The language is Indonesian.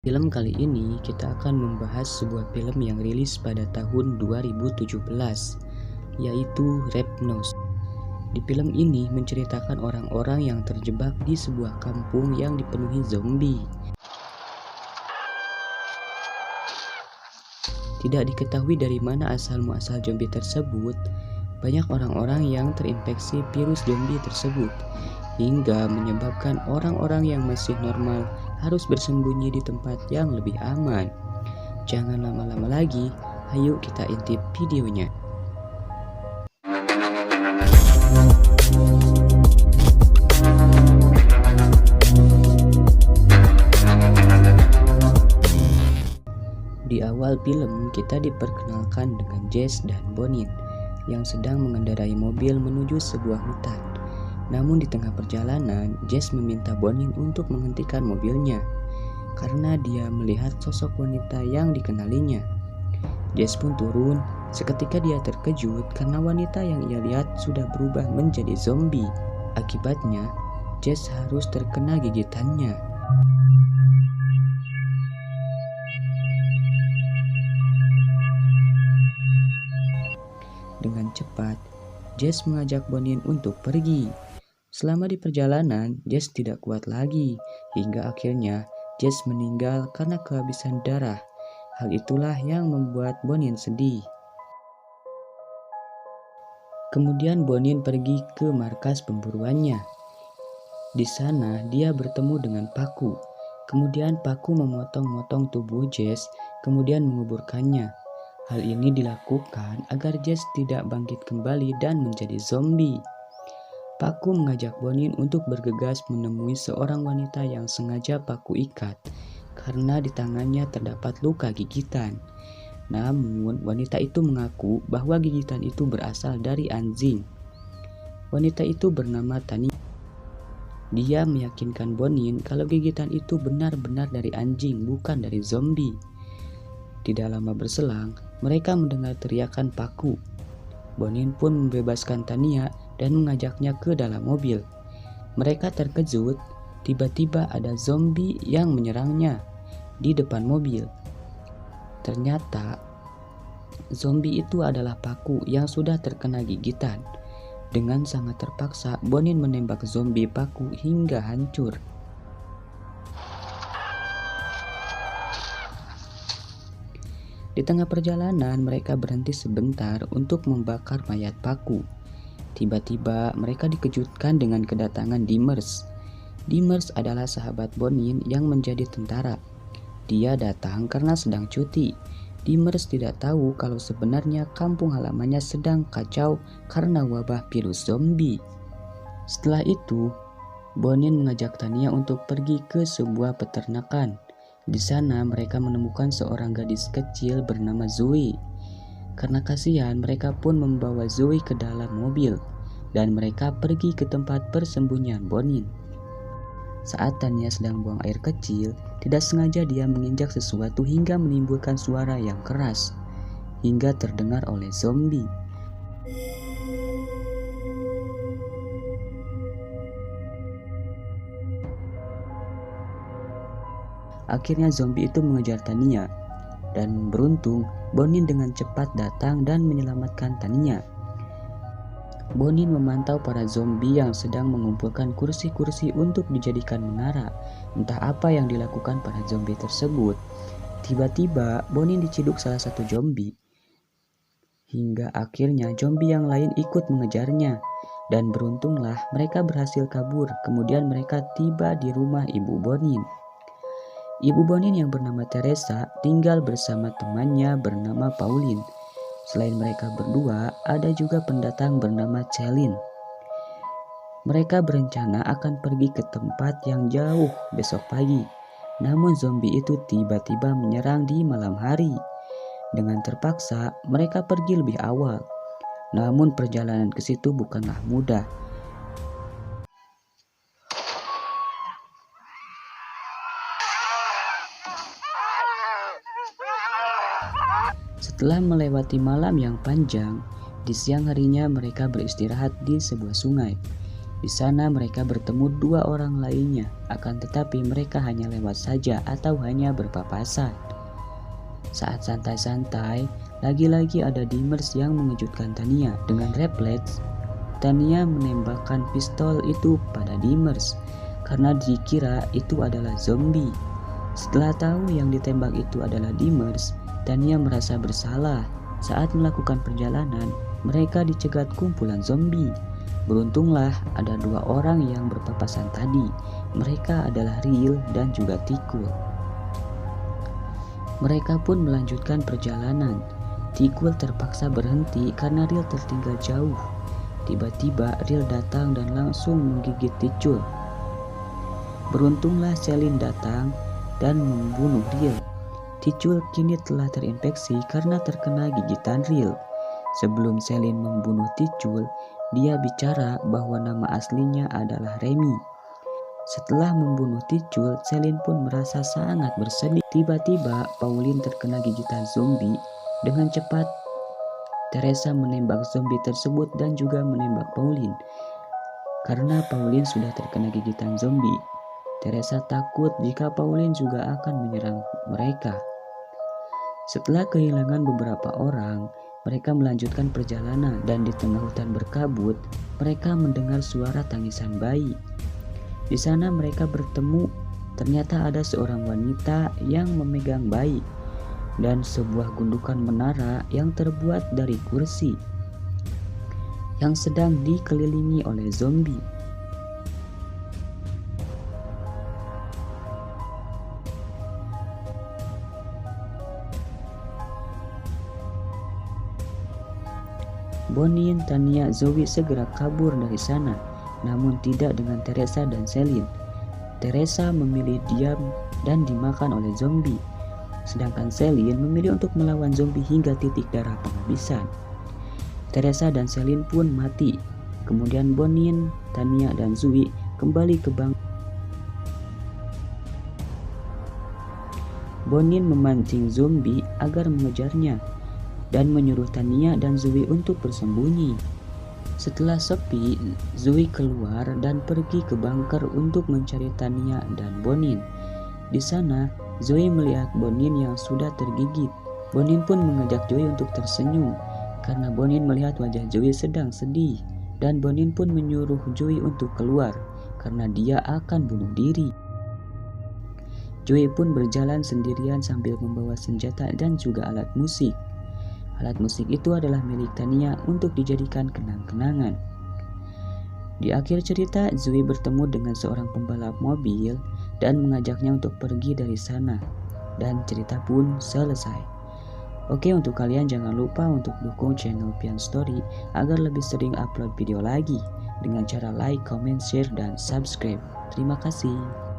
Film kali ini kita akan membahas sebuah film yang rilis pada tahun 2017, yaitu Repnos. Di film ini menceritakan orang-orang yang terjebak di sebuah kampung yang dipenuhi zombie. Tidak diketahui dari mana asal-muasal zombie tersebut. Banyak orang-orang yang terinfeksi virus zombie tersebut, hingga menyebabkan orang-orang yang masih normal harus bersembunyi di tempat yang lebih aman. Jangan lama-lama lagi, ayo kita intip videonya. Di awal film, kita diperkenalkan dengan Jess dan Bonin yang sedang mengendarai mobil menuju sebuah hutan. Namun di tengah perjalanan, Jess meminta Bonin untuk menghentikan mobilnya karena dia melihat sosok wanita yang dikenalinya. Jess pun turun. Seketika dia terkejut karena wanita yang ia lihat sudah berubah menjadi zombie. Akibatnya, Jess harus terkena gigitannya. Dengan cepat, Jess mengajak Bonin untuk pergi. Selama di perjalanan, Jess tidak kuat lagi, hingga akhirnya Jess meninggal karena kehabisan darah. Hal itulah yang membuat Bonin sedih. Kemudian Bonin pergi ke markas pemburuannya. Di sana dia bertemu dengan Paku. Kemudian Paku memotong-motong tubuh Jess, kemudian menguburkannya. Hal ini dilakukan agar Jess tidak bangkit kembali dan menjadi zombie. Paku mengajak Bonin untuk bergegas menemui seorang wanita yang sengaja Paku ikat karena di tangannya terdapat luka gigitan. Namun wanita itu mengaku bahwa gigitan itu berasal dari anjing. Wanita itu bernama Tania. Dia meyakinkan Bonin kalau gigitan itu benar-benar dari anjing, bukan dari zombie. Tidak lama berselang, mereka mendengar teriakan Paku. Bonin pun membebaskan Tania dan mengajaknya ke dalam mobil. Mereka terkejut, tiba-tiba ada zombie yang menyerangnya di depan mobil. Ternyata zombie itu adalah Paku yang sudah terkena gigitan. Dengan sangat terpaksa, Bonin menembak zombie Paku hingga hancur. Di tengah perjalanan, mereka berhenti sebentar untuk membakar mayat Paku. Tiba-tiba mereka dikejutkan dengan kedatangan Dimmers. Dimmers adalah sahabat Bonin yang menjadi tentara. Dia datang karena sedang cuti. Dimmers tidak tahu kalau sebenarnya kampung halamannya sedang kacau karena wabah virus zombie. Setelah itu, Bonin mengajak Tania untuk pergi ke sebuah peternakan. Di sana mereka menemukan seorang gadis kecil bernama Zoe. Karena kasihan, mereka pun membawa Zoe ke dalam mobil dan mereka pergi ke tempat persembunyian Bonin. Saat Tania sedang buang air kecil, tidak sengaja dia menginjak sesuatu hingga menimbulkan suara yang keras hingga terdengar oleh zombie. Akhirnya zombie itu mengejar Tania dan beruntung Bonin dengan cepat datang dan menyelamatkan Tania. Bonin memantau para zombie yang sedang mengumpulkan kursi-kursi untuk dijadikan menara. Entah apa yang dilakukan para zombie tersebut. Tiba-tiba Bonin diciduk salah satu zombie. Hingga akhirnya zombie yang lain ikut mengejarnya. Dan beruntunglah mereka berhasil kabur. Kemudian mereka tiba di rumah ibu Bonin. Ibu Bonin yang bernama Teresa tinggal bersama temannya bernama Pauline. Selain mereka berdua, ada juga pendatang bernama Celine. Mereka berencana akan pergi ke tempat yang jauh besok pagi. Namun zombie itu tiba-tiba menyerang di malam hari. Dengan terpaksa, mereka pergi lebih awal. Namun perjalanan ke situ bukanlah mudah. Setelah melewati malam yang panjang, di siang harinya mereka beristirahat di sebuah sungai. Di sana mereka bertemu dua orang lainnya, akan tetapi mereka hanya lewat saja atau hanya berpapasan. Saat santai-santai, lagi-lagi ada Dimmers yang mengejutkan Tania. Dengan refleks, Tania menembakkan pistol itu pada Dimmers karena dikira itu adalah zombie. Setelah tahu yang ditembak itu adalah Dimmers, Tania merasa bersalah. Saat melakukan perjalanan, mereka dicegat kumpulan zombie. Beruntunglah ada dua orang yang berpapasan tadi. Mereka adalah Riel dan juga Tikul. Mereka pun melanjutkan perjalanan. Tikul terpaksa berhenti karena Riel tertinggal jauh. Tiba-tiba Riel datang dan langsung menggigit Tikul. Beruntunglah Celine datang dan membunuh Riel. Tikul kini telah terinfeksi karena terkena gigitan Riel. Sebelum Celine membunuh Tikul, dia bicara bahwa nama aslinya adalah Remy. Setelah membunuh Tikul, Celine pun merasa sangat bersedih. Tiba-tiba Pauline terkena gigitan zombie. Dengan cepat, Teresa menembak zombie tersebut dan juga menembak Pauline. Karena Pauline sudah terkena gigitan zombie, Teresa takut jika Pauline juga akan menyerang mereka. Setelah kehilangan beberapa orang, mereka melanjutkan perjalanan dan di tengah hutan berkabut, mereka mendengar suara tangisan bayi. Di sana mereka bertemu, ternyata ada seorang wanita yang memegang bayi dan sebuah gundukan menara yang terbuat dari kursi yang sedang dikelilingi oleh zombie. Bonin, Tania, Zoe segera kabur dari sana, namun tidak dengan Teresa dan Celine. Teresa memilih diam dan dimakan oleh zombie, sedangkan Celine memilih untuk melawan zombie hingga titik darah penghabisan. Teresa dan Celine pun mati. Kemudian Bonin, Tania, dan Zoe kembali ke bank. Bonin memancing zombie agar mengejarnya dan menyuruh Tania dan Zoe untuk bersembunyi. Setelah sepi, Zoe keluar dan pergi ke bunker untuk mencari Tania dan Bonin. Di sana, Zoe melihat Bonin yang sudah tergigit. Bonin pun mengajak Zoe untuk tersenyum karena Bonin melihat wajah Zoe sedang sedih, dan Bonin pun menyuruh Zoe untuk keluar karena dia akan bunuh diri. Zoe pun berjalan sendirian sambil membawa senjata dan juga alat musik. Alat musik itu adalah milik Tania untuk dijadikan kenang-kenangan. Di akhir cerita, Zoe bertemu dengan seorang pembalap mobil dan mengajaknya untuk pergi dari sana. Dan cerita pun selesai. Oke, untuk kalian jangan lupa untuk dukung channel Pian Story agar lebih sering upload video lagi dengan cara like, comment, share, dan subscribe. Terima kasih.